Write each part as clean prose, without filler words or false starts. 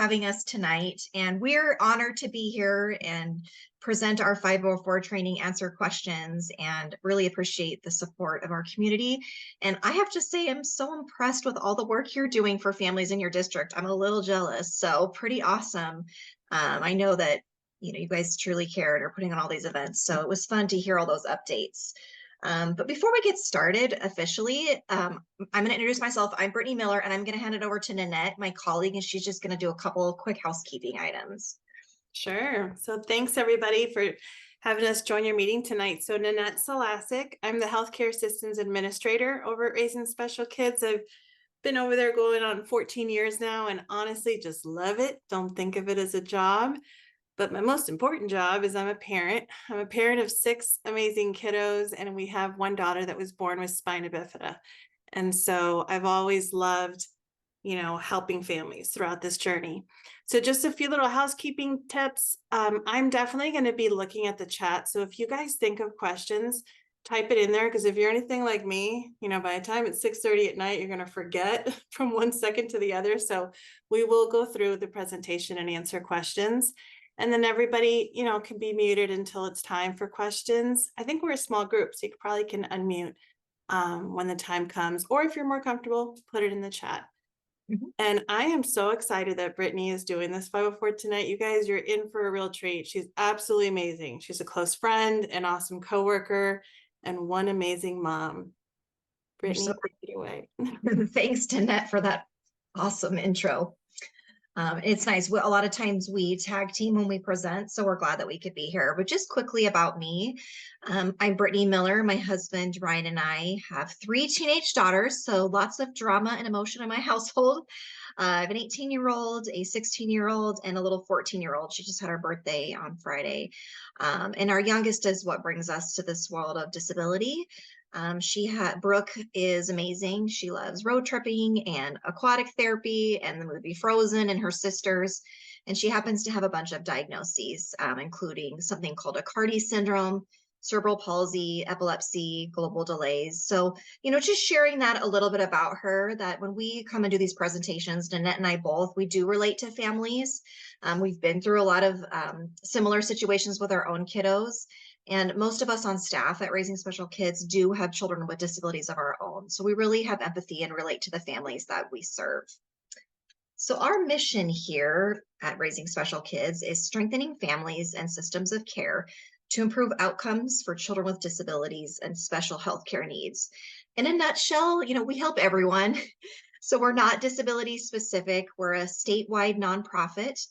having us tonight. And we're honored to be here and present our 504 training, answer questions, and really appreciate the support of our community. And I have to say, I'm so impressed with all the work you're doing for families in your district. I'm a little jealous, so pretty awesome. I know that you guys truly care and are putting on all these events. So it was fun to hear all those updates. But before we get started officially, I'm going to introduce myself. I'm Brittany Miller, and I'm going to hand it over to Nanette, my colleague, and she's just going to do a couple of quick housekeeping items. Sure. So thanks everybody for having us join your meeting tonight. So Nanette Salasic, I'm the Healthcare Systems Administrator over at Raising Special Kids. I've been over there going on 14 years now and honestly just love it. Don't think of it as a job. But my most important job is I'm a parent. I'm a parent of 6 amazing kiddos, and we have one daughter that was born with spina bifida. And so I've always loved, helping families throughout this journey. So just a few little housekeeping tips. I'm definitely going to be looking at the chat. So if you guys think of questions, type it in there, because if you're anything like me, by the time it's 6:30 at night, you're going to forget from one second to the other. So we will go through the presentation and answer questions. And then everybody, can be muted until it's time for questions. I think we're a small group, so you probably can unmute when the time comes, or if you're more comfortable, put it in the chat. And I am so excited that Brittany is doing this 504 tonight. You guys, you're in for a real treat. She's absolutely amazing. She's a close friend, an awesome coworker, and one amazing mom. Brittany, take it away. Thanks, Nanette, for that awesome intro. It's nice. A lot of times we tag team when we present, so we're glad that we could be here. But just quickly about me, I'm Brittany Miller. My husband, Ryan, and I have 3 teenage daughters, so lots of drama and emotion in my household. I have an 18-year-old, a 16-year-old, and a little 14-year-old. She just had her birthday on Friday. And our youngest is what brings us to this world of disability. Brooke is amazing. She loves road tripping and aquatic therapy and the movie Frozen and her sisters. And she happens to have a bunch of diagnoses, including something called Aicardi syndrome, cerebral palsy, epilepsy, global delays. So, just sharing that a little bit about her, that when we come and do these presentations, Nanette and I both, we do relate to families. We've been through a lot of similar situations with our own kiddos. And most of us on staff at Raising Special Kids do have children with disabilities of our own. So we really have empathy and relate to the families that we serve. So our mission here at Raising Special Kids is strengthening families and systems of care to improve outcomes for children with disabilities and special healthcare needs. In a nutshell, we help everyone. So we're not disability specific. We're a statewide nonprofit.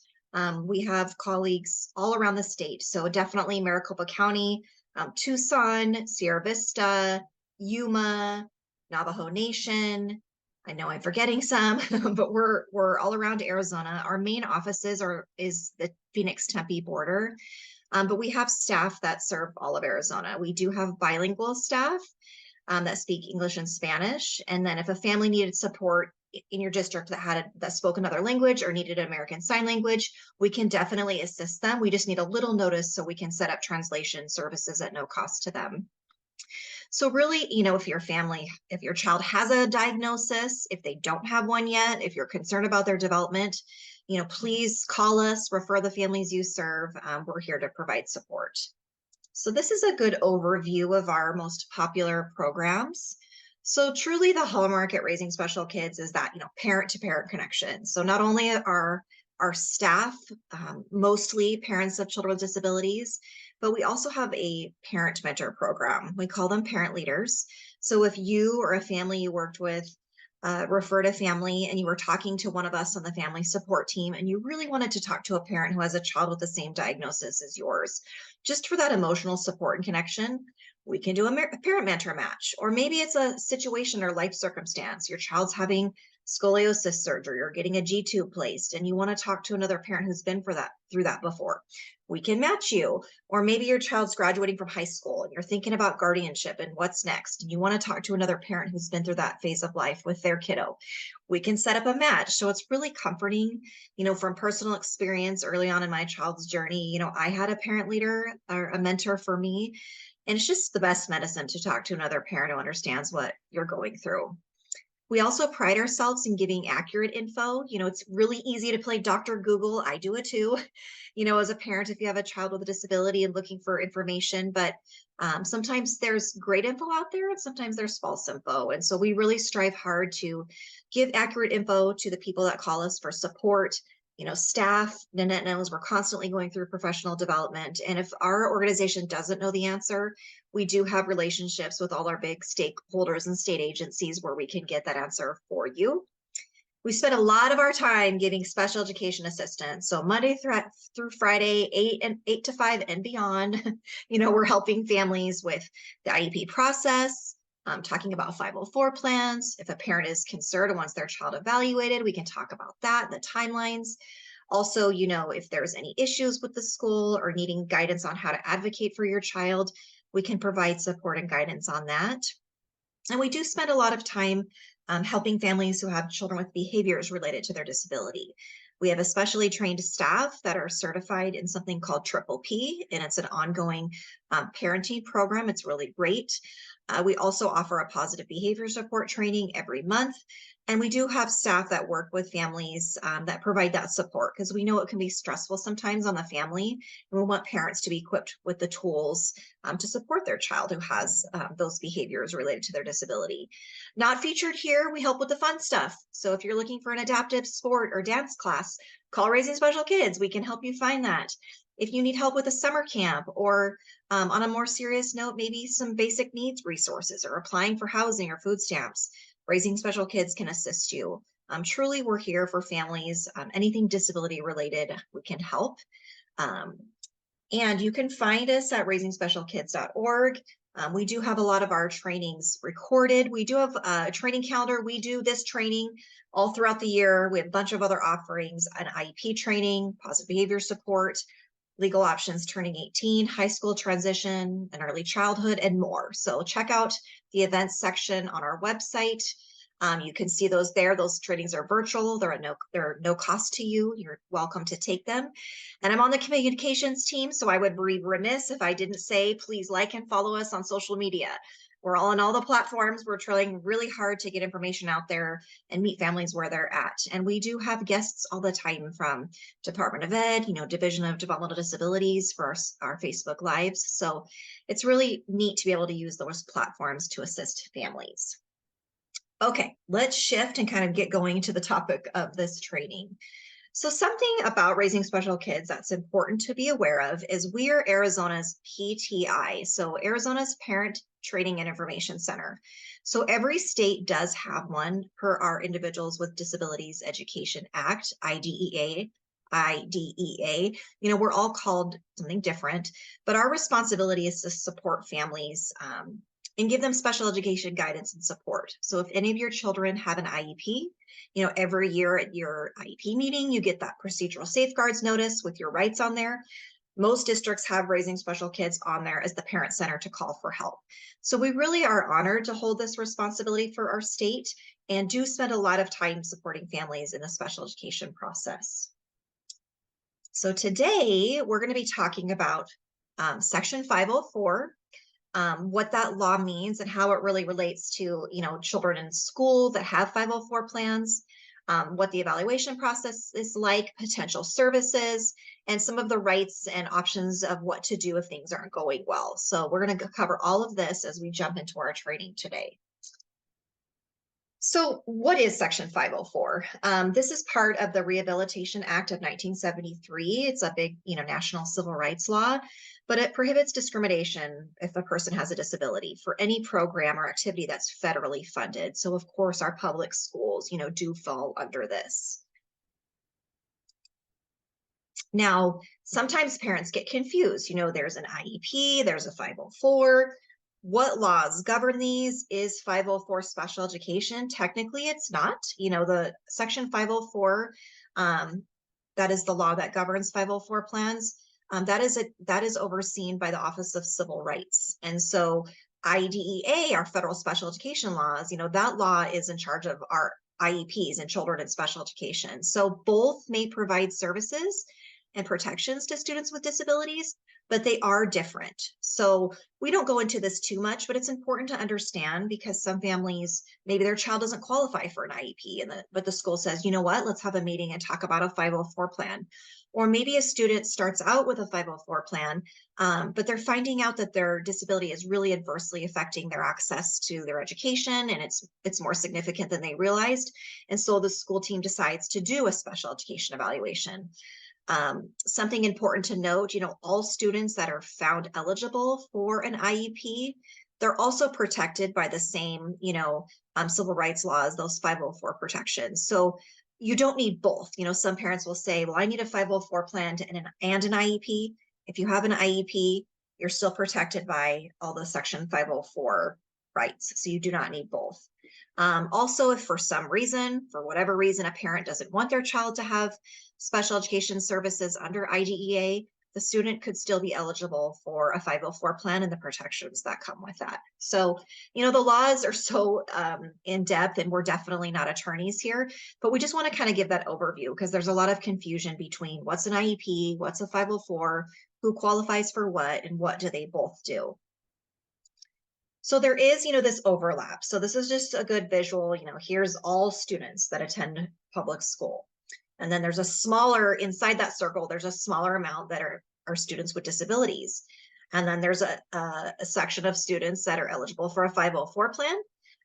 We have colleagues all around the state. So definitely Maricopa County, Tucson, Sierra Vista, Yuma, Navajo Nation. I know I'm forgetting some, but we're all around Arizona. Our main offices is the Phoenix-Tempe border, but we have staff that serve all of Arizona. We do have bilingual staff that speak English and Spanish. And then if a family needed support in your district that spoke another language or needed American Sign Language, we can definitely assist them. We just need a little notice so we can set up translation services at no cost to them. So really, if your child has a diagnosis, if they don't have one yet, if you're concerned about their development, please call us, refer the families you serve. We're here to provide support. So this is a good overview of our most popular programs. So truly the hallmark at Raising Special Kids is that, parent-to-parent connection. So not only are our staff mostly parents of children with disabilities, but we also have a parent mentor program. We call them parent leaders. So if you or a family you worked with referred a family and you were talking to one of us on the family support team and you really wanted to talk to a parent who has a child with the same diagnosis as yours, just for that emotional support and connection, we can do a parent mentor match. Or maybe it's a situation or life circumstance. Your child's having scoliosis surgery or getting a G-tube placed and you want to talk to another parent who's been through that before. We can match you. Or maybe your child's graduating from high school and you're thinking about guardianship and what's next, and you want to talk to another parent who's been through that phase of life with their kiddo. We can set up a match. So it's really comforting, from personal experience early on in my child's journey. I had a parent leader or a mentor for me, and it's just the best medicine to talk to another parent who understands what you're going through. We also pride ourselves in giving accurate info. It's really easy to play Dr. Google. I do it too. As a parent, if you have a child with a disability and looking for information, but sometimes there's great info out there and sometimes there's false info. And so we really strive hard to give accurate info to the people that call us for support. Staff, Nanette knows we're constantly going through professional development. And if our organization doesn't know the answer, we do have relationships with all our big stakeholders and state agencies where we can get that answer for you. We spend a lot of our time giving special education assistance. So Monday through Friday, 8 to 5 and beyond, we're helping families with the IEP process, talking about 504 plans. If a parent is concerned and wants their child evaluated, we can talk about that, the timelines. Also, if there's any issues with the school or needing guidance on how to advocate for your child, we can provide support and guidance on that. And we do spend a lot of time helping families who have children with behaviors related to their disability. We have especially trained staff that are certified in something called Triple P, and it's an ongoing parenting program. It's really great. We also offer a positive behavior support training every month. And we do have staff that work with families that provide that support because we know it can be stressful sometimes on the family. And we want parents to be equipped with the tools to support their child who has those behaviors related to their disability. Not featured here, we help with the fun stuff. So if you're looking for an adaptive sport or dance class, call Raising Special Kids. We can help you find that. If you need help with a summer camp or on a more serious note, maybe some basic needs resources or applying for housing or food stamps, Raising Special Kids can assist you. Truly, we're here for families. Anything disability related, we can help. And you can find us at raisingspecialkids.org. We do have a lot of our trainings recorded. We do have a training calendar. We do this training all throughout the year. We have a bunch of other offerings, an IEP training, positive behavior support, legal options turning 18, high school transition, and early childhood, and more. So check out the events section on our website. You can see those there. Those trainings are virtual. They're no cost to you. You're welcome to take them. And I'm on the communications team, so I would be remiss if I didn't say, please like and follow us on social media. We're all on all the platforms. We're trying really hard to get information out there and meet families where they're at. And we do have guests all the time from Department of Ed, Division of Developmental Disabilities for our Facebook Lives. So it's really neat to be able to use those platforms to assist families. Okay, let's shift and kind of get going to the topic of this training. So something about Raising Special Kids that's important to be aware of is we are Arizona's PTI, so Arizona's Parent Training and Information Center. So every state does have one per our Individuals with Disabilities Education Act, IDEA. We're all called something different, but our responsibility is to support families and give them special education guidance and support. So if any of your children have an IEP, every year at your IEP meeting, you get that procedural safeguards notice with your rights on there. Most districts have Raising Special Kids on there as the parent center to call for help. So we really are honored to hold this responsibility for our state and do spend a lot of time supporting families in the special education process. So today we're going to be talking about Section 504, what that law means and how it really relates to, children in school that have 504 plans, what the evaluation process is like, potential services, and some of the rights and options of what to do if things aren't going well. So we're going to cover all of this as we jump into our training today. So what is Section 504? This is part of the Rehabilitation Act of 1973. It's a big, national civil rights law, but it prohibits discrimination if a person has a disability for any program or activity that's federally funded. So of course, our public schools, do fall under this. Now, sometimes parents get confused. There's an IEP, there's a 504. What laws govern these? Is 504 special education? Technically, it's not. The Section 504, that is the law that governs 504 plans. That is overseen by the Office of Civil Rights. And so IDEA, our federal special education laws, that law is in charge of our IEPs and children in special education. So both may provide services and protections to students with disabilities, but they are different. So we don't go into this too much, but it's important to understand because some families, maybe their child doesn't qualify for an IEP, but the school says, you know what, let's have a meeting and talk about a 504 plan. Or maybe a student starts out with a 504 plan, but they're finding out that their disability is really adversely affecting their access to their education, and it's more significant than they realized. And so the school team decides to do a special education evaluation. Something important to note, all students that are found eligible for an IEP, they're also protected by the same, civil rights laws, those 504 protections. So you don't need both. Some parents will say, well, I need a 504 plan and an IEP. If you have an IEP, you're still protected by all the Section 504 rights. So you do not need both. Also, if for some reason, for whatever reason, a parent doesn't want their child to have special education services under IDEA, the student could still be eligible for a 504 plan and the protections that come with that. So, the laws are so in depth, and we're definitely not attorneys here, but we just want to kind of give that overview because there's a lot of confusion between what's an IEP, what's a 504, who qualifies for what, and what do they both do. So there is, this overlap. So this is just a good visual, here's all students that attend public school. And then there's a smaller, inside that circle, there's a smaller amount that are students with disabilities. And then there's a section of students that are eligible for a 504 plan.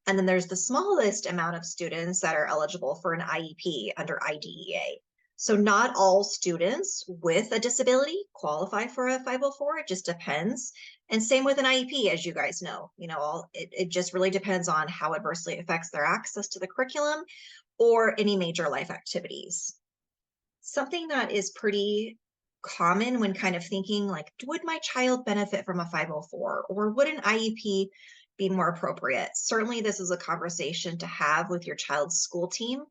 And then there's the smallest amount of students that are eligible for an IEP under IDEA. So not all students with a disability qualify for a 504, it just depends. And same with an IEP, as you guys know, it just really depends on how adversely it affects their access to the curriculum or any major life activities. Something that is pretty common when kind of thinking like, would my child benefit from a 504 or would an IEP be more appropriate? Certainly this is a conversation to have with your child's school team,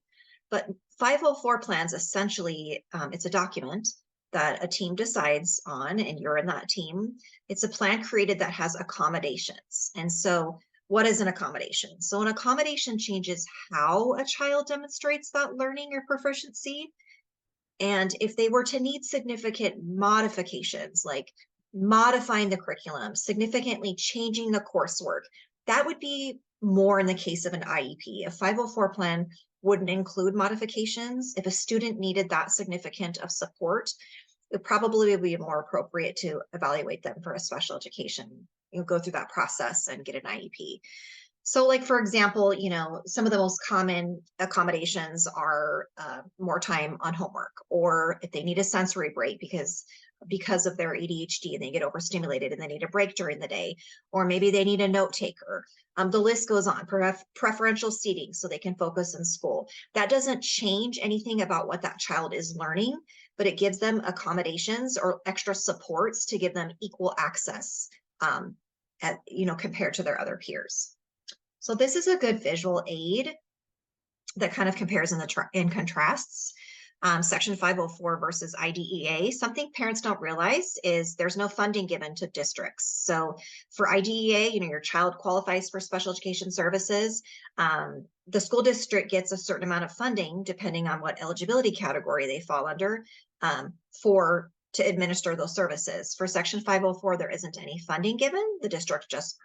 but 504 plans essentially, it's a document that a team decides on and you're in that team. It's a plan created that has accommodations. And so what is an accommodation? So an accommodation changes how a child demonstrates that learning or proficiency. And if they were to need significant modifications, like modifying the curriculum, significantly changing the coursework, that would be more in the case of an IEP. A 504 plan wouldn't include modifications. If a student needed that significant of support, it probably would be more appropriate to evaluate them for a special education, go through that process and get an IEP. So like, for example, some of the most common accommodations are more time on homework, or if they need a sensory break because of their ADHD and they get overstimulated and they need a break during the day, or maybe they need a note taker. The list goes on, preferential seating so they can focus in school. That doesn't change anything about what that child is learning, but it gives them accommodations or extra supports to give them equal access compared to their other peers. So this is a good visual aid that kind of compares and contrasts Section 504 versus IDEA. Something parents don't realize is there's no funding given to districts. So for IDEA, your child qualifies for special education services. The school district gets a certain amount of funding depending on what eligibility category they fall under to administer those services. For Section 504, there isn't any funding given. The district just,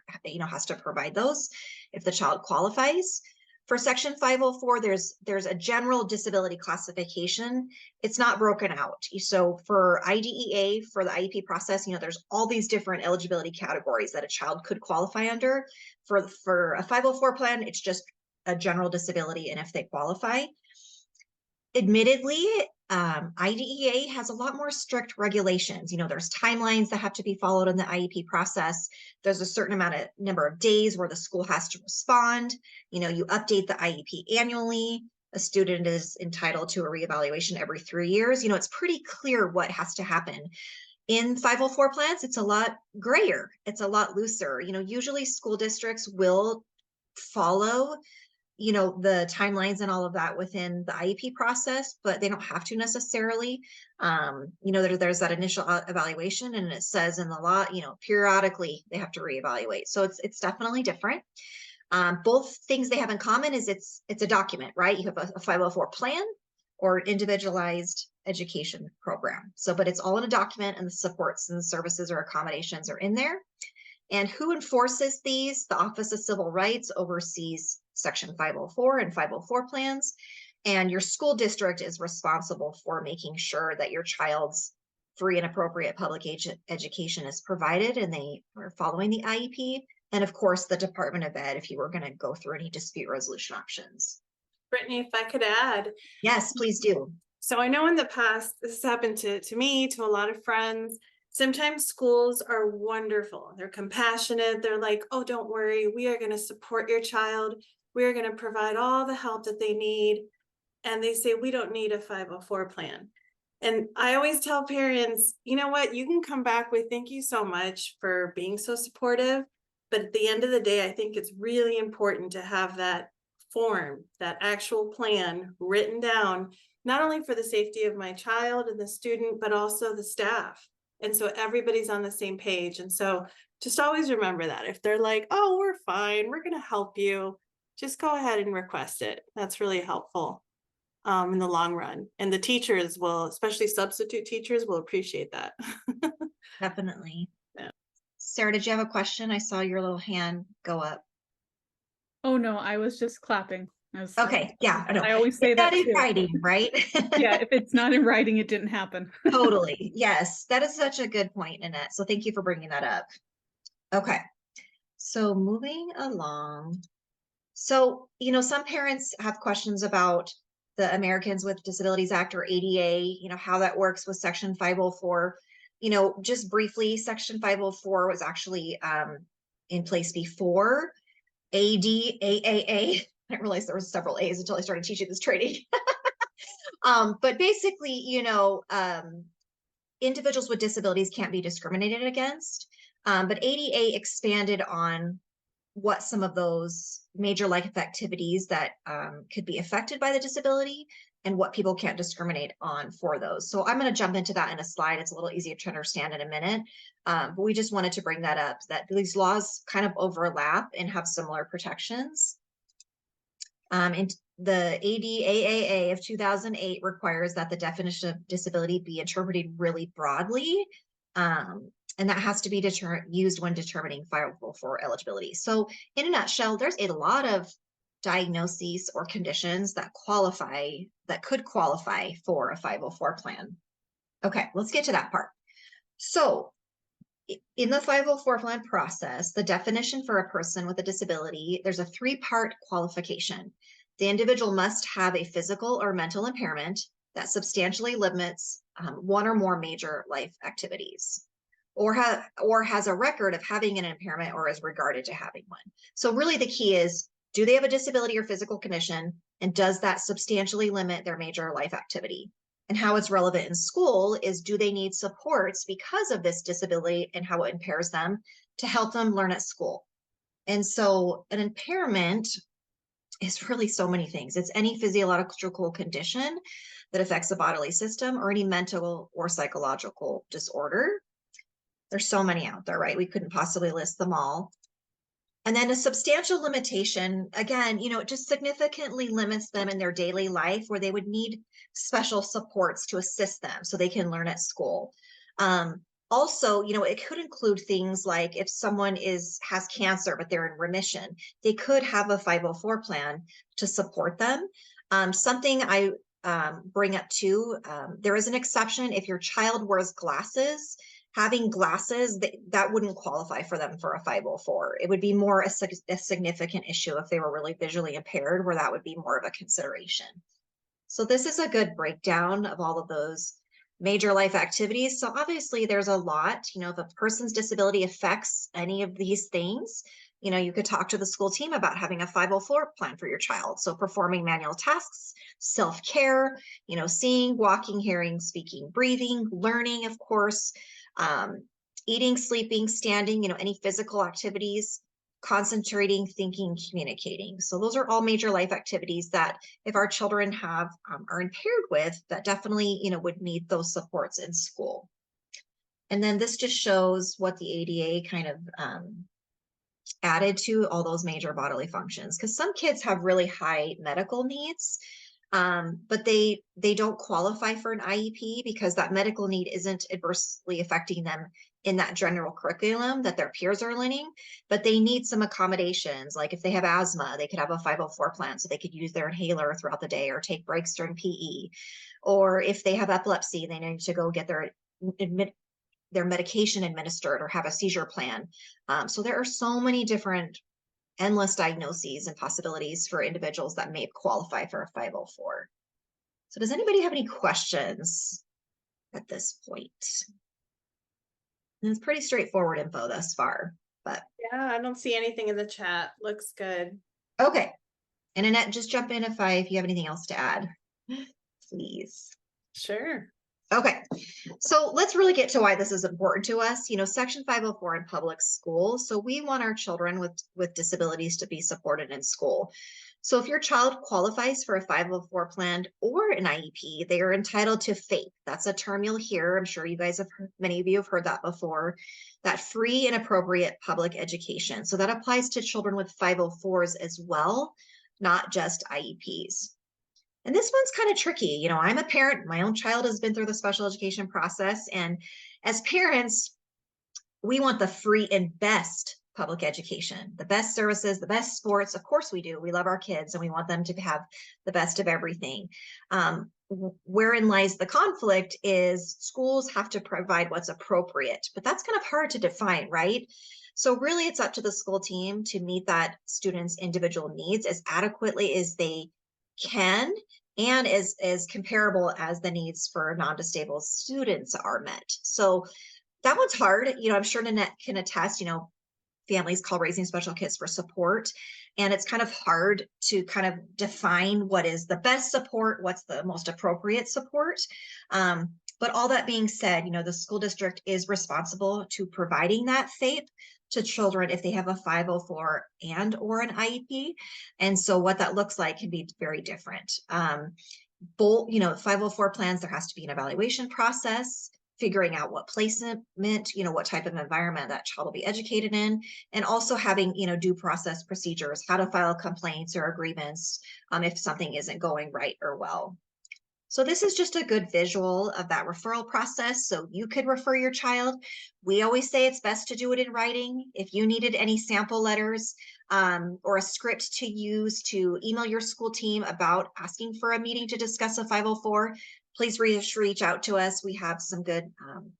has to provide those if the child qualifies. For Section 504, there's a general disability classification. It's not broken out. So for IDEA, for the IEP process, there's all these different eligibility categories that a child could qualify under. For a 504 plan, it's just a general disability and if they qualify. Admittedly, IDEA has a lot more strict regulations. There's timelines that have to be followed in the IEP process. There's a certain number of days where the school has to respond. You update the IEP annually. A student is entitled to a reevaluation every 3 years. It's pretty clear what has to happen. In 504 plans, it's a lot grayer. It's a lot looser. Usually school districts will follow the timelines and all of that within the IEP process, but they don't have to necessarily. There's that initial evaluation and it says in the law, periodically they have to reevaluate. So it's definitely different. Both things they have in common is it's a document, right? You have a 504 plan or individualized education program. So, but it's all in a document, and the supports and the services or accommodations are in there. And who enforces these? The Office of Civil Rights oversees Section 504 and 504 plans. And your school district is responsible for making sure that your child's free and appropriate public education is provided and they are following the IEP. And of course, the Department of Ed, if you were going to go through any dispute resolution options. Brittany, if I could add. Yes, please do. So I know in the past, this has happened to me, to a lot of friends. Sometimes schools are wonderful. They're compassionate. They're like, oh, don't worry. We are going to support your child. We are going to provide all the help that they need. And they say, we don't need a 504 plan. And I always tell parents, you know what, you can come back with, thank you so much for being so supportive. But at the end of the day, I think it's really important to have that form, that actual plan written down, not only for the safety of my child and the student, but also the staff. And so everybody's on the same page. And so just always remember that if they're like, oh, we're fine, we're going to help you, just go ahead and request it. That's really helpful in the long run. And the teachers will, especially substitute teachers, will appreciate that. Definitely. Yeah. Sarah, did you have a question? I saw your little hand go up. Oh no, I was just clapping. Okay, yeah, I know. I always say that in too. writing, right? Yeah, if it's not in writing, it didn't happen. Totally. Yes, that is such a good point, Nanette. So thank you for bringing that up. Okay, so moving along. So, you know, some parents have questions about the Americans with Disabilities Act, or ADA, you know, how that works with Section 504. You know, just briefly, Section 504 was actually in place before ADAAA. I didn't realize there was several A's until I started teaching this training. But basically, you know, individuals with disabilities can't be discriminated against. But ADA expanded on what some of those major life activities that could be affected by the disability and what people can't discriminate on for those. So I'm going to jump into that in a slide. It's a little easier to understand in a minute. But we just wanted to bring that up, that these laws kind of overlap and have similar protections. And the ADAAA of 2008 requires that the definition of disability be interpreted really broadly. And that has to be used when determining 504 eligibility. So in a nutshell, there's a lot of diagnoses or conditions that could qualify for a 504 plan. Okay, let's get to that part. So in the 504 plan process, the definition for a person with a disability, there's a 3-part qualification. The individual must have a physical or mental impairment that substantially limits one or more major life activities, or has a record of having an impairment or is regarded to having one. So really the key is, do they have a disability or physical condition, and does that substantially limit their major life activity? And how it's relevant in school is, do they need supports because of this disability and how it impairs them to help them learn at school? And so an impairment is really so many things. It's any physiological condition that affects the bodily system, or any mental or psychological disorder. There's so many out there, right? We couldn't possibly list them all. And then a substantial limitation, again, you know, it just significantly limits them in their daily life, where they would need special supports to assist them so they can learn at school. Also, you know, it could include things like if someone has cancer, but they're in remission, they could have a 504 plan to support them. Something I bring up too, there is an exception if your child wears glasses. Having glasses, that wouldn't qualify for them for a 504. It would be more a significant issue if they were really visually impaired, where that would be more of a consideration. So this is a good breakdown of all of those major life activities. So obviously there's a lot, you know, if a person's disability affects any of these things, you know, you could talk to the school team about having a 504 plan for your child. So performing manual tasks, self-care, you know, seeing, walking, hearing, speaking, breathing, learning, of course, eating, sleeping, standing, you know, any physical activities, concentrating, thinking, communicating. So those are all major life activities that if our children are impaired with, that definitely, you know, would need those supports in school. And then this just shows what the ADA kind of added to all those major bodily functions, because some kids have really high medical needs. But they don't qualify for an IEP because that medical need isn't adversely affecting them in that general curriculum that their peers are learning, but they need some accommodations. Like if they have asthma, they could have a 504 plan so they could use their inhaler throughout the day or take breaks during PE. Or if they have epilepsy, they need to go get their medication administered or have a seizure plan. So there are so many different endless diagnoses and possibilities for individuals that may qualify for a 504. So does anybody have any questions at this point? And it's pretty straightforward info thus far, but. Yeah, I don't see anything in the chat. Looks good. Okay. And Annette, just jump in if you have anything else to add, please. Sure. Okay, so let's really get to why this is important to us. Section 504 in public schools. So we want our children with disabilities to be supported in school. So if your child qualifies for a 504 plan or an IEP, they are entitled to FAPE. That's a term you'll hear. I'm sure you guys many of you have heard that before. That free and appropriate public education. So that applies to children with 504s as well, not just IEPs. And this one's kind of tricky. I'm a parent. My own child has been through the special education process. And as parents, we want the free and best public education, the best services, the best sports. Of course we do. We love our kids and we want them to have the best of everything. Wherein lies the conflict is schools have to provide what's appropriate, but that's kind of hard to define, right? So really it's up to the school team to meet that student's individual needs as adequately as they can and as comparable as the needs for non-disabled students are met. So that one's hard. I'm sure Nanette can attest, families call Raising Special Kids for support. And it's kind of hard to kind of define what is the best support, what's the most appropriate support. But all that being said, the school district is responsible to providing that FAPE to children if they have a 504 and or an IEP. And so what that looks like can be very different. Both, 504 plans, there has to be an evaluation process, figuring out what placement, what type of environment that child will be educated in, and also having, due process procedures, how to file complaints or agreements if something isn't going right or well. So this is just a good visual of that referral process. So you could refer your child. We always say it's best to do it in writing. If you needed any sample letters or a script to use to email your school team about asking for a meeting to discuss a 504, please reach out to us. We have some good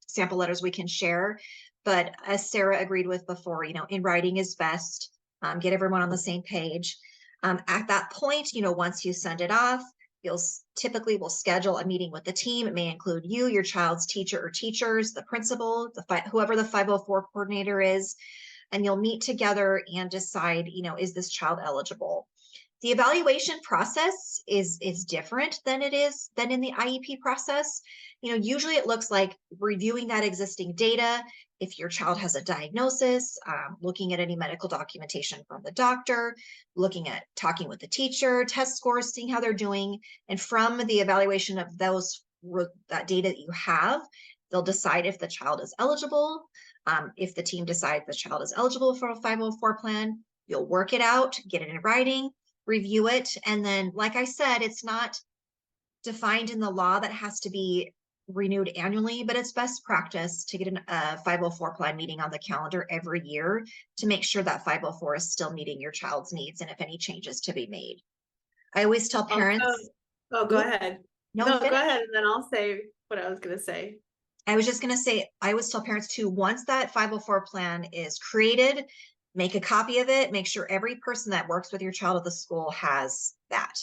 sample letters we can share. But as Sarah agreed with before, in writing is best. Get everyone on the same page. At that point, once you send it off, you'll typically will schedule a meeting with the team. It may include you, your child's teacher or teachers, the principal, whoever the 504 coordinator is, and you'll meet together and decide, is this child eligible? The evaluation process is different than in the IEP process. Usually it looks like reviewing that existing data. If your child has a diagnosis, looking at any medical documentation from the doctor, looking at talking with the teacher, test scores, seeing how they're doing. And from the evaluation of that data that you have, they'll decide if the child is eligible. If the team decides the child is eligible for a 504 plan, you'll work it out, get it in writing, review it. And then, like I said, it's not defined in the law that has to be renewed annually, but it's best practice to get a 504 plan meeting on the calendar every year to make sure that 504 is still meeting your child's needs and if any changes to be made. I always tell parents. Go ahead. No, go ahead, and then I'll say what I was going to say. I was just going to say, I always tell parents too, once that 504 plan is created, make a copy of it, make sure every person that works with your child at the school has that.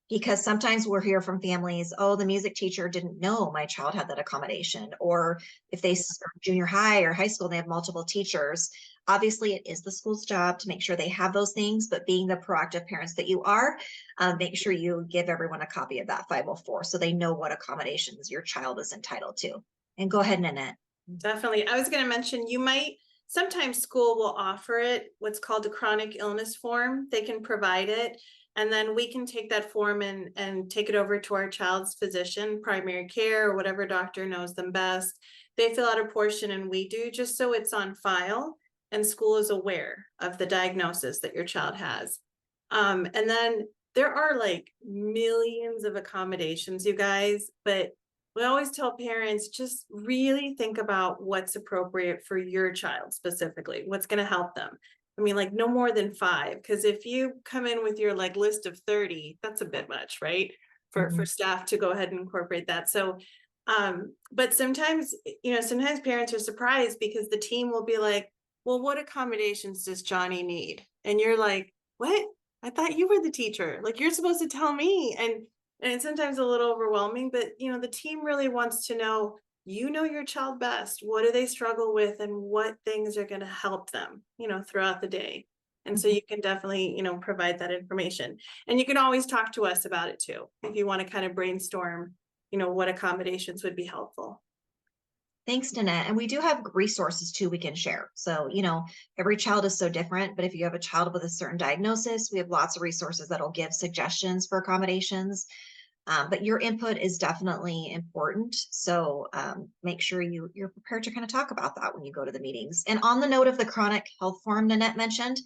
Because sometimes we'll hear from families, oh, the music teacher didn't know my child had that accommodation. Or if they junior high or high school, they have multiple teachers. Obviously, it is the school's job to make sure they have those things, but being the proactive parents that you are, make sure you give everyone a copy of that 504 so they know what accommodations your child is entitled to. And go ahead, Nanette. Definitely. I was going to mention, sometimes school will offer it, what's called a chronic illness form. They can provide it. And then we can take that form and take it over to our child's physician, primary care, or whatever doctor knows them best. They fill out a portion and we do, just so it's on file and school is aware of the diagnosis that your child has. And then there are like millions of accommodations, you guys, but we always tell parents, just really think about what's appropriate for your child specifically, what's going to help them. I mean, like no more than 5, because if you come in with your like list of 30, that's a bit much, right? For staff to go ahead and incorporate that. So, but sometimes, sometimes parents are surprised because the team will be like, well, what accommodations does Johnny need? And you're like, what? I thought you were the teacher. Like you're supposed to tell me. And it's sometimes a little overwhelming, but the team really wants to know, your child best. What do they struggle with and what things are going to help them, throughout the day. And so you can definitely, provide that information. And you can always talk to us about it too, if you want to kind of brainstorm, what accommodations would be helpful. Thanks, Nanette. And we do have resources too we can share. So, every child is so different, but if you have a child with a certain diagnosis, we have lots of resources that'll give suggestions for accommodations. But your input is definitely important. So make sure you're prepared to kind of talk about that when you go to the meetings. And on the note of the chronic health form Nanette mentioned,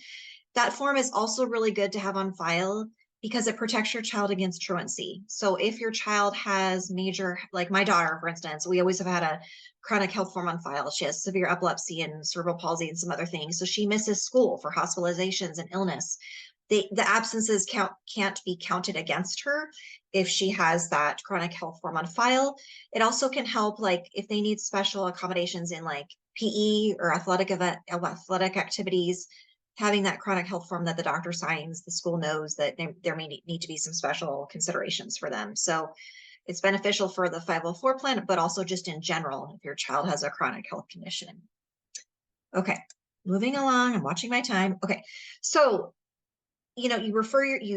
that form is also really good to have on file because it protects your child against truancy. So if your child has major, like my daughter, for instance, we always have had a chronic health form on file. She has severe epilepsy and cerebral palsy and some other things. So she misses school for hospitalizations and illness. The absences can't be counted against her if she has that chronic health form on file. It also can help, like if they need special accommodations in like PE or athletic activities, having that chronic health form that the doctor signs, the school knows that there may need to be some special considerations for them. So it's beneficial for the 504 plan, but also just in general, if your child has a chronic health condition. Okay, moving along, I'm watching my time. Okay, so you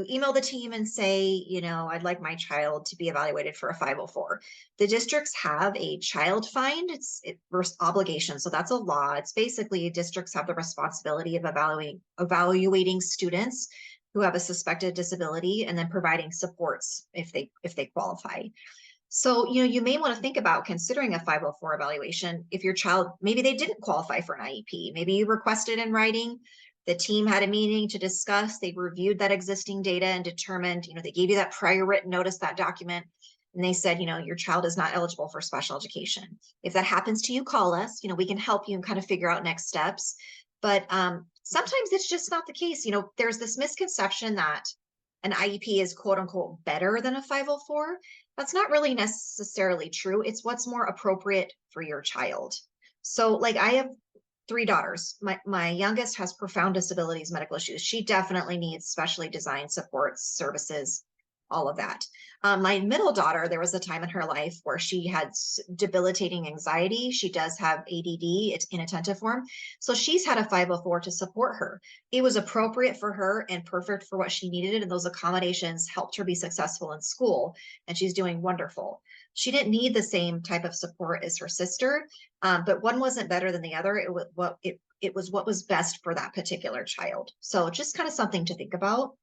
email the team and say, I'd like my child to be evaluated for a 504. The districts have a child find, it's obligation. So that's a law. It's basically districts have the responsibility of evaluating students who have a suspected disability and then providing supports if they qualify. So, you may want to think about considering a 504 evaluation if your child, maybe they didn't qualify for an IEP. Maybe you requested in writing. The team had a meeting to discuss, they reviewed that existing data and determined, they gave you that prior written notice, that document, and they said, your child is not eligible for special education. If that happens to you, call us, we can help you and kind of figure out next steps. But sometimes it's just not the case. There's this misconception that an IEP is quote unquote better than a 504. That's not really necessarily true. It's what's more appropriate for your child. So like I have 3 daughters. My youngest has profound disabilities, medical issues. She definitely needs specially designed supports, services, all of that. My middle daughter, there was a time in her life where she had debilitating anxiety. She does have ADD, it's inattentive form. So she's had a 504 to support her. It was appropriate for her and perfect for what she needed. And those accommodations helped her be successful in school. And she's doing wonderful. She didn't need the same type of support as her sister, but one wasn't better than the other. It was what was best for that particular child. So just kind of something to think about.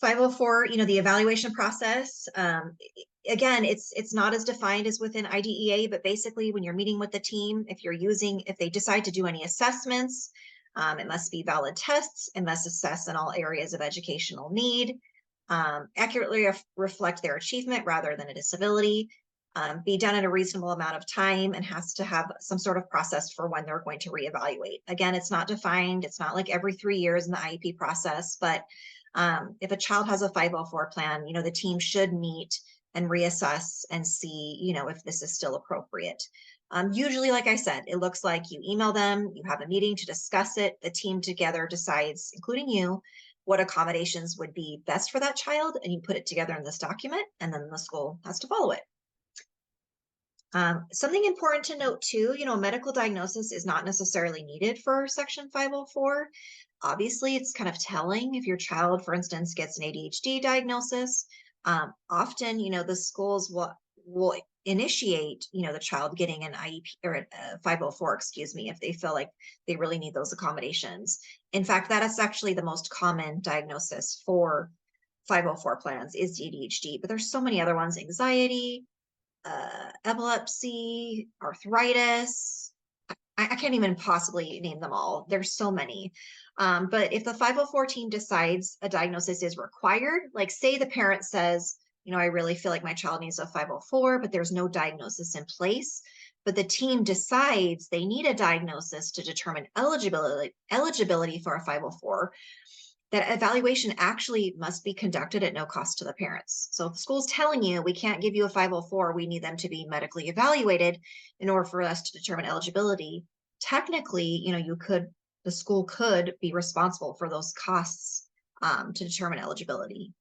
504, the evaluation process, again, it's not as defined as within IDEA, but basically when you're meeting with the team, if they decide to do any assessments, it must be valid tests, it must assess in all areas of educational need, accurately reflect their achievement rather than a disability, be done in a reasonable amount of time, and has to have some sort of process for when they're going to reevaluate. Again, it's not defined. It's not like every 3 years in the IEP process, but if a child has a 504 plan, the team should meet and reassess and see, if this is still appropriate. Usually, like I said, it looks like you email them, you have a meeting to discuss it, the team together decides, including you, what accommodations would be best for that child, and you put it together in this document, and then the school has to follow it. Something important to note too, medical diagnosis is not necessarily needed for Section 504. Obviously, it's kind of telling if your child, for instance, gets an ADHD diagnosis. Often, the schools will initiate, the child getting an IEP or a 504, excuse me, if they feel like they really need those accommodations. In fact, that is actually the most common diagnosis for 504 plans is ADHD, but there's so many other ones: anxiety, epilepsy, arthritis. I can't even possibly name them all. There's so many. But if the 504 team decides a diagnosis is required, like say the parent says, you know, I really feel like my child needs a 504, but there's no diagnosis in place, but the team decides they need a diagnosis to determine eligibility for a 504, that evaluation actually must be conducted at no cost to the parents. So if the school's telling you we can't give you a 504, we need them to be medically evaluated in order for us to determine eligibility. Technically, you know, the school could be responsible for those costs to determine eligibility.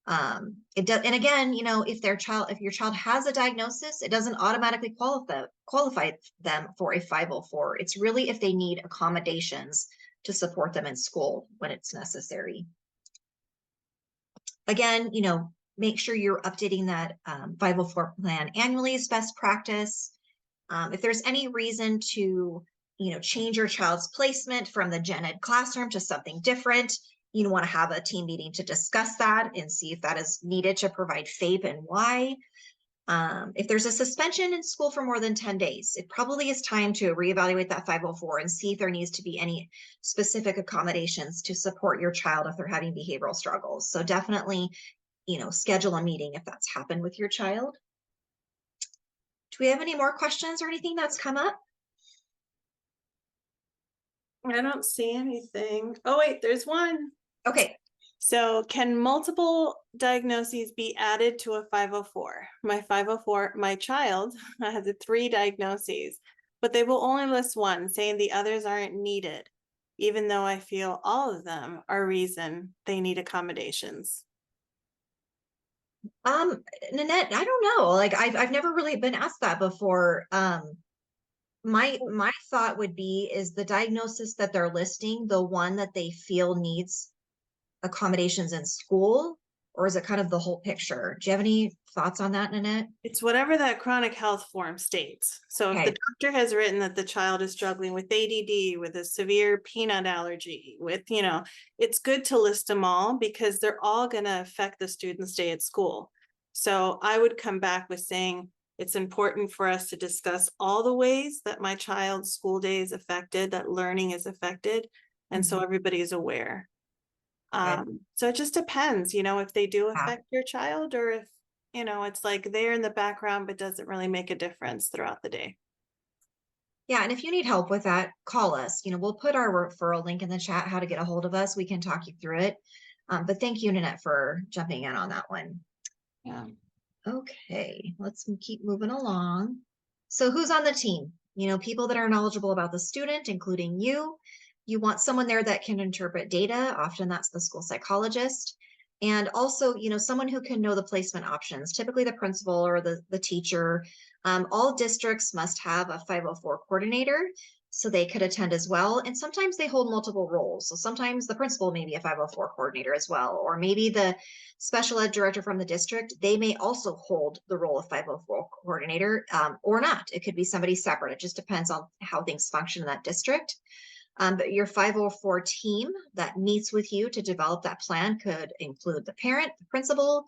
And again, you know, if your child has a diagnosis, it doesn't automatically qualify them for a 504. It's really if they need accommodations to support them in school when it's necessary. Again, you know, make sure you're updating that 504 plan annually is best practice. If there's any reason to, you know, change your child's placement from the gen ed classroom to something different, you want to have a team meeting to discuss that and see if that is needed to provide FAPE and why. If there's a suspension in school for more than 10 days, it probably is time to reevaluate that 504 and see if there needs to be any specific accommodations to support your child if they're having behavioral struggles. So definitely, you know, schedule a meeting if that's happened with your child. Do we have any more questions or anything that's come up? I don't see anything. Oh, wait, there's one. Okay. So can multiple diagnoses be added to a 504? My child has 3 diagnoses, but they will only list one, saying the others aren't needed, even though I feel all of them are reason they need accommodations. Nanette, I don't know. Like I've never really been asked that before. My thought would be, is the diagnosis that they're listing the one that they feel needs accommodations in school, or is it kind of the whole picture? Do you have any thoughts on that, Nanette? It's whatever that chronic health form states. So if the doctor has written that the child is struggling with ADD, with a severe peanut allergy, with, you know, it's good to list them all because they're all going to affect the student's day at school. So I would come back with saying it's important for us to discuss all the ways that my child's school day is affected, that learning is affected. And so everybody is aware. So it just depends, you know, if they do affect your child, or if, you know, it's like they're in the background, but doesn't really make a difference throughout the day. Yeah, and if you need help with that, call us. You know, we'll put our referral link in the chat, how to get a hold of us. We can talk you through it. But thank you, Nanette, for jumping in on that one. Yeah. Okay, let's keep moving along. So who's on the team? You know, people that are knowledgeable about the student, including you. You want someone there that can interpret data. Often that's the school psychologist. And also, you know, someone who can know the placement options, typically the principal or the teacher. All districts must have a 504 coordinator, so they could attend as well. And sometimes they hold multiple roles. So sometimes the principal may be a 504 coordinator as well, or maybe the special ed director from the district, they may also hold the role of 504 coordinator or not. It could be somebody separate. It just depends on how things function in that district. But your 504 team that meets with you to develop that plan could include the parent, the principal,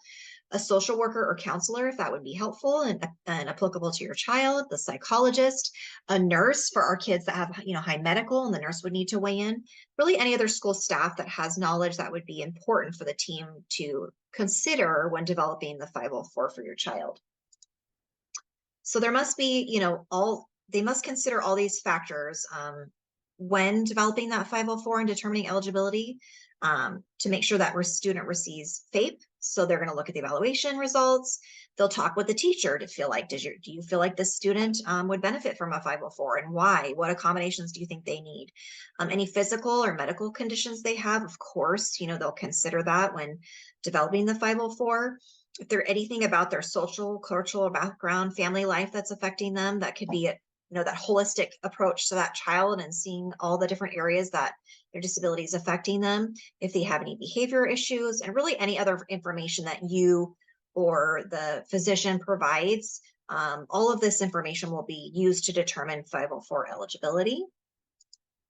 a social worker or counselor, if that would be helpful and applicable to your child, the psychologist, a nurse for our kids that have, you know, high medical, and the nurse would need to weigh in. Really any other school staff that has knowledge that would be important for the team to consider when developing the 504 for your child. So there must be, you know, they must consider all these factors when developing that 504 and determining eligibility to make sure that student receives FAPE. So they're going to look at the evaluation results. They'll talk with the teacher to feel like, do you feel like this student would benefit from a 504 and why? What accommodations do you think they need? Any physical or medical conditions they have, of course, you know, they'll consider that when developing the 504. If there's anything about their social, cultural background, family life that's affecting them, that could be a, you know, that holistic approach to that child and seeing all the different areas that their disability is affecting them. If they have any behavior issues and really any other information that you or the physician provides, all of this information will be used to determine 504 eligibility.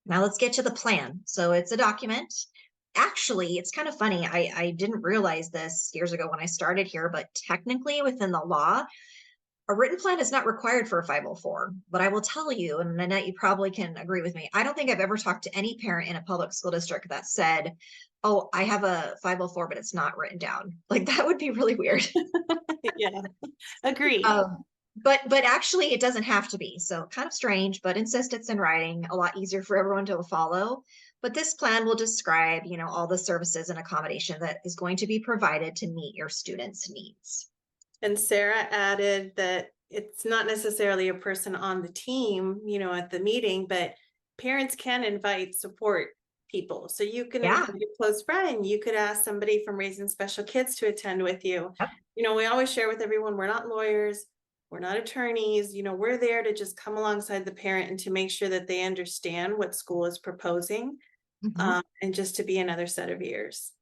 Now let's get to the plan. So it's a document. Actually, it's kind of funny. I didn't realize this years ago when I started here, but technically within the law, A written plan is not required for a 504, but I will tell you, and Nanette, you probably can agree with me. I don't think I've ever talked to any parent in a public school district that said, oh, I have a 504, but it's not written down. Like that would be really weird. Yeah, agree. But actually it doesn't have to be. So kind of strange, but insist it's in writing, a lot easier for everyone to follow. But this plan will describe, all the services and accommodation that is going to be provided to meet your students' needs. And Sarah added that it's not necessarily a person on the team, at the meeting, but parents can invite support people. So you can invite a close friend. You could ask somebody from Raising Special Kids to attend with you. Yep. We always share with everyone, we're not lawyers, we're not attorneys, we're there to just come alongside the parent and to make sure that they understand what school is proposing, and just to be another set of ears,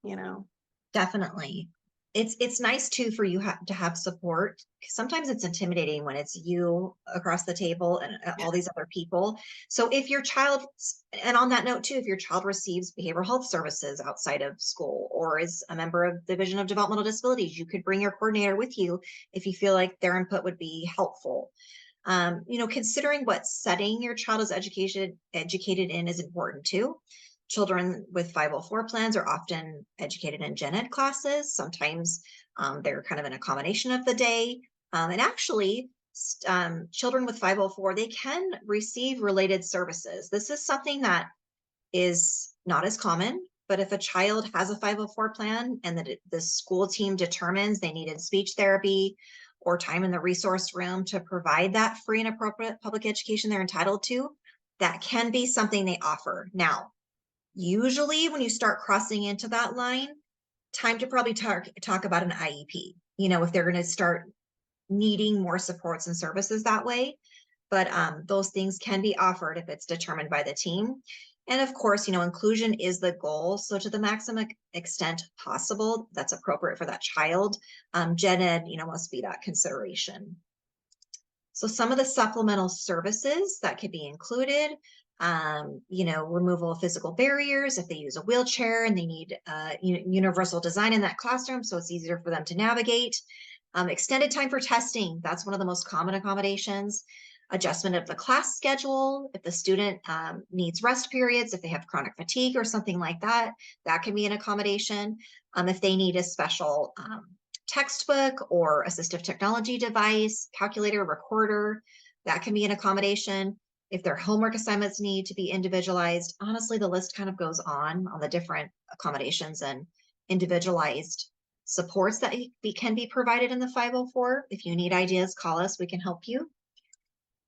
Definitely. It's nice too for you to have support, because sometimes it's intimidating when it's you across the table and all these other people. So if your child, and on that note too, if your child receives behavioral health services outside of school or is a member of the Division of Developmental Disabilities, you could bring your coordinator with you if you feel like their input would be helpful. Considering what setting your child is educated in is important too. Children with 504 plans are often educated in gen ed classes. Sometimes they're kind of in a combination of the day. And actually, children with 504, they can receive related services. This is something that is not as common, but if a child has a 504 plan and that the school team determines they needed speech therapy or time in the resource room to provide that free and appropriate public education they're entitled to, that can be something they offer. Now, usually when you start crossing into that line, time to probably talk about an IEP, if they're going to start needing more supports and services that way. But those things can be offered if it's determined by the team. And of course, inclusion is the goal. So to the maximum extent possible, that's appropriate for that child. Gen ed, must be that consideration. So some of the supplemental services that could be included, removal of physical barriers if they use a wheelchair and they need universal design in that classroom so it's easier for them to navigate. Extended time for testing, that's one of the most common accommodations. Adjustment of the class schedule, if the student needs rest periods, if they have chronic fatigue or something like that, that can be an accommodation. If they need a special textbook or assistive technology device, calculator, recorder, that can be an accommodation. If their homework assignments need to be individualized, honestly, the list kind of goes on the different accommodations and individualized supports that can be provided in the 504. If you need ideas, call us, we can help you.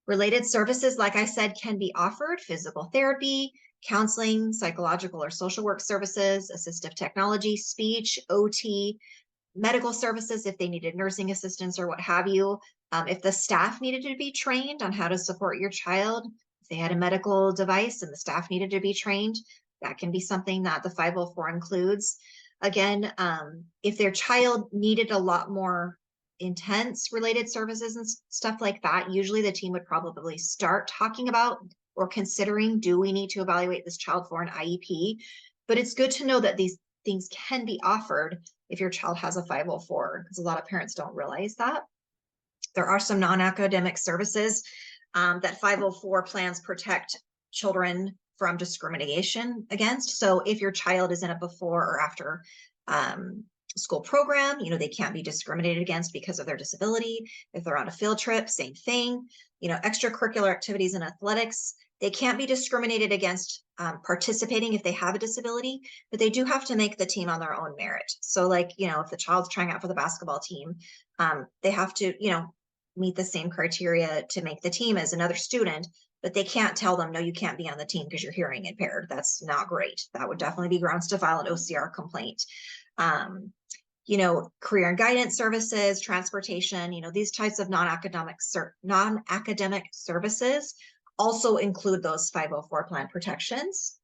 Related services, like I said, can be offered: physical therapy, counseling, psychological or social work services, assistive technology, speech, OT, medical services if they needed nursing assistance or what have you. If the staff needed to be trained on how to support your child, if they had a medical device and the staff needed to be trained, that can be something that the 504 includes. Again, if their child needed a lot more intense related services and stuff like that, usually the team would probably start talking about or considering, do we need to evaluate this child for an IEP? But it's good to know that these things can be offered if your child has a 504, because a lot of parents don't realize that. There are some non-academic services that 504 plans protect children from discrimination against. So if your child is in a before or after school program, they can't be discriminated against because of their disability. If they're on a field trip, same thing. Extracurricular activities and athletics, they can't be discriminated against participating if they have a disability, but they do have to make the team on their own merit. So if the child's trying out for the basketball team, they have to, meet the same criteria to make the team as another student, but they can't tell them, no, you can't be on the team because you're hearing impaired. That's not great. That would definitely be grounds to file an OCR complaint. Career and guidance services, transportation, these types of non-academic services also include those 504 plan protections.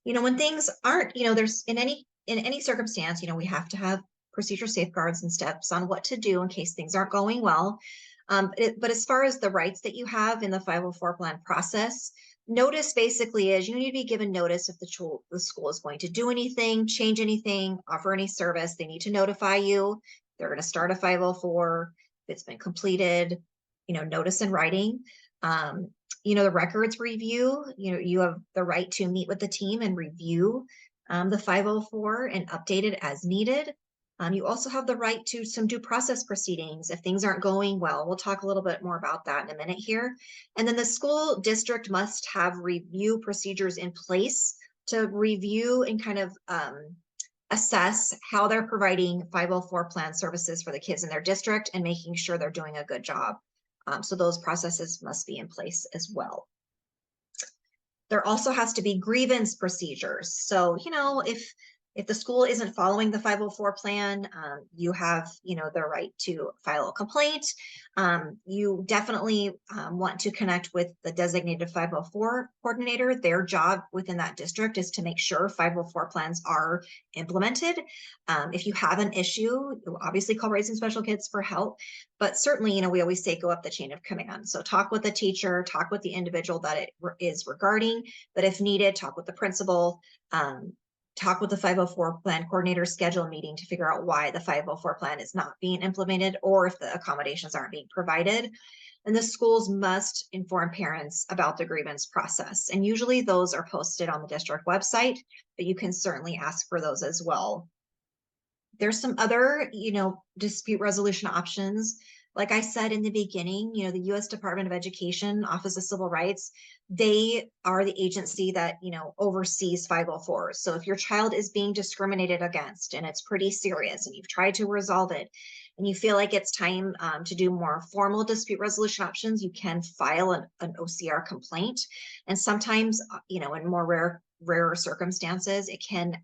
When things aren't, there's in any circumstance, we have to have procedure safeguards and steps on what to do in case things aren't going well. But as far as the rights that you have in the 504 plan process, notice basically is you need to be given notice if the school is going to do anything, change anything, offer any service. They need to notify you. They're going to start a 504. it's been completed, notice in writing. The records review, you have the right to meet with the team and review the 504 and update it as needed. You also have the right to some due process proceedings if things aren't going well. We'll talk a little bit more about that in a minute here. And then the school district must have review procedures in place to review and kind of assess how they're providing 504 plan services for the kids in their district and making sure they're doing a good job. So those processes must be in place as well. There also has to be grievance procedures. So, if the school isn't following the 504 plan, you have, the right to file a complaint. You definitely want to connect with the designated 504 coordinator. Their job within that district is to make sure 504 plans are implemented. If you have an issue, you obviously call Raising Special Kids for help, but certainly, we always say go up the chain of command. So talk with the teacher, talk with the individual that it is regarding, but if needed, talk with the principal, talk with the 504 plan coordinator, schedule a meeting to figure out why the 504 plan is not being implemented or if the accommodations aren't being provided. And the schools must inform parents about the grievance process. And usually those are posted on the district website, but you can certainly ask for those as well. There's some other, dispute resolution options. Like I said in the beginning, the U.S. Department of Education, Office of Civil Rights, they are the agency that, oversees 504s. So if your child is being discriminated against and it's pretty serious and you've tried to resolve it and you feel like it's time to do more formal dispute resolution options, you can file an OCR complaint. And sometimes, in more rarer circumstances, it can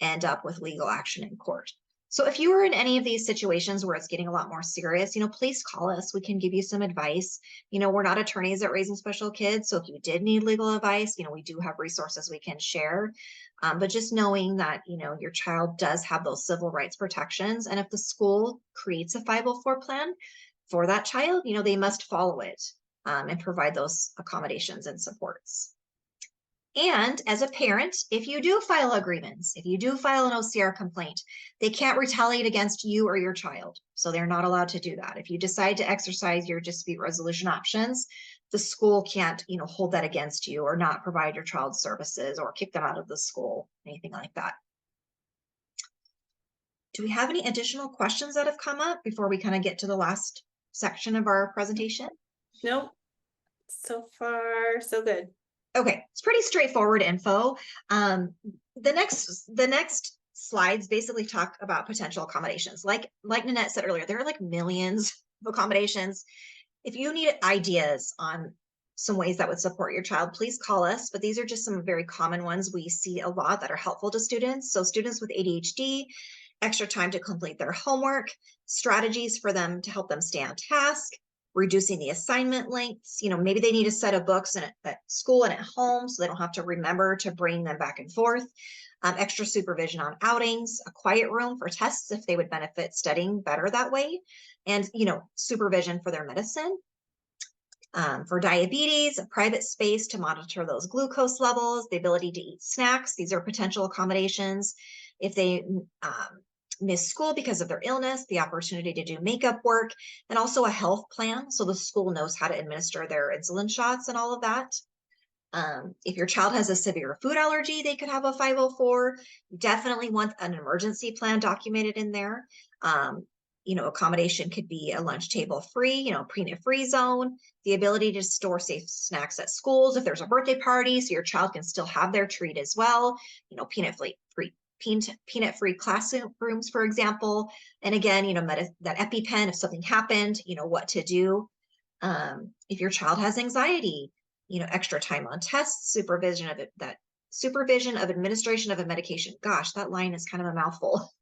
end up with legal action in court. So if you are in any of these situations where it's getting a lot more serious, please call us. We can give you some advice. We're not attorneys at Raising Special Kids. So if you did need legal advice, we do have resources we can share. But just knowing that, your child does have those civil rights protections. And if the school creates a 504 plan for that child, they must follow it and provide those accommodations and supports. And as a parent, if you do file a grievance, if you do file an OCR complaint, they can't retaliate against you or your child. So they're not allowed to do that. If you decide to exercise your dispute resolution options, the school can't, hold that against you or not provide your child services or kick them out of the school, anything like that. Do we have any additional questions that have come up before we kind of get to the last section of our presentation? Nope. So far, so good. Okay, it's pretty straightforward info. The next slides basically talk about potential accommodations. Like Nanette said earlier, there are like millions of accommodations. If you need ideas on some ways that would support your child, please call us. But these are just some very common ones we see a lot that are helpful to students. So students with ADHD, extra time to complete their homework, strategies for them to help them stay on task, reducing the assignment lengths. Maybe they need a set of books at school and at home so they don't have to remember to bring them back and forth. Extra supervision on outings, a quiet room for tests if they would benefit studying better that way, and supervision for their medicine. For diabetes, a private space to monitor those glucose levels, the ability to eat snacks. These are potential accommodations. If they miss school because of their illness, the opportunity to do makeup work, and also a health plan so the school knows how to administer their insulin shots and all of that. If your child has a severe food allergy, they could have a 504. You definitely want an emergency plan documented in there. Accommodation could be a lunch table free, peanut free zone, the ability to store safe snacks at schools if there's a birthday party so your child can still have their treat as well, peanut-free classrooms, for example. And again, that EpiPen, if something happened, what to do. If your child has anxiety, extra time on tests, supervision of administration of a medication. Gosh, that line is kind of a mouthful.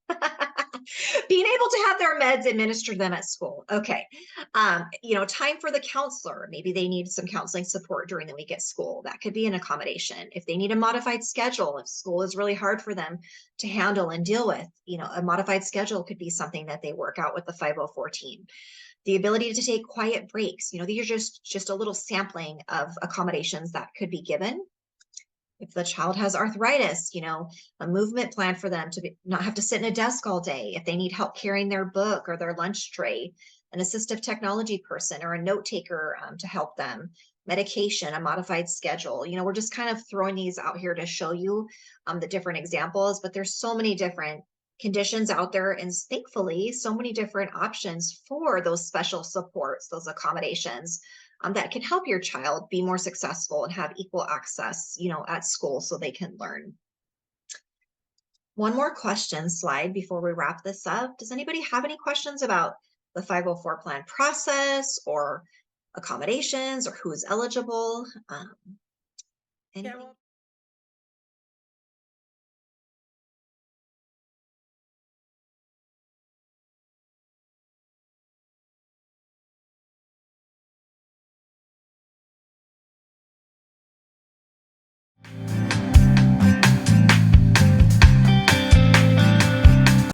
Being able to have their meds administered them at school. Okay. Time for the counselor. Maybe they need some counseling support during the week at school. That could be an accommodation. If they need a modified schedule, if school is really hard for them to handle and deal with, a modified schedule could be something that they work out with the 504 team. The ability to take quiet breaks. These are just a little sampling of accommodations that could be given. If the child has arthritis, a movement plan for them to not have to sit in a desk all day. If they need help carrying their book or their lunch tray, an assistive technology person or a note taker to help them, medication, a modified schedule. We're just kind of throwing these out here to show you the different examples, but there's so many different conditions out there, and thankfully so many different options for those special supports, those accommodations that can help your child be more successful and have equal access, at school so they can learn. One more question slide before we wrap this up. Does anybody have any questions about the 504 plan process or accommodations or who's eligible? Yeah, Anything? well,